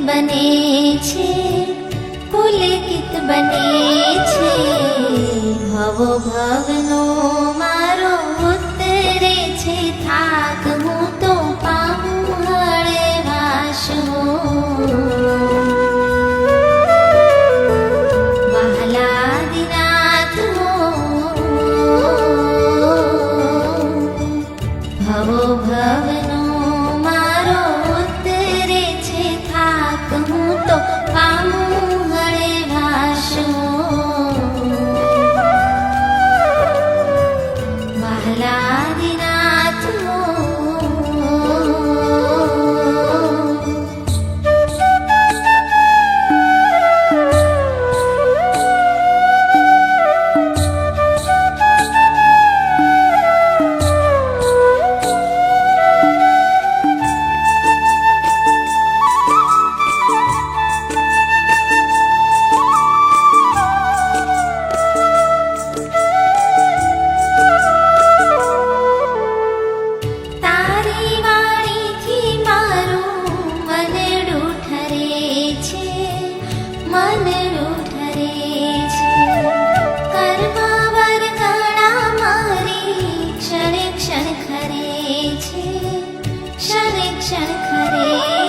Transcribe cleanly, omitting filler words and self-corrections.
બને છે, પુલકિત બને છે। ભવો ભવનો મારો ઉતરે છે થાક, હું તો પામું હળવાશો। વહાલાદિનાથ હો, ભવો ભવનો મારો ઉતરે છે થાક, હું તો પામું હળવાશો। વહાલાદિનાથ હો, તારી વાણીથી મારું મનડું ઠરે છે, મનડું ઠરે છે। કર્મા વરગણા મારી ક્ષણે ક્ષણ ખરે છે, ક્ષણે ક્ષણ ખરે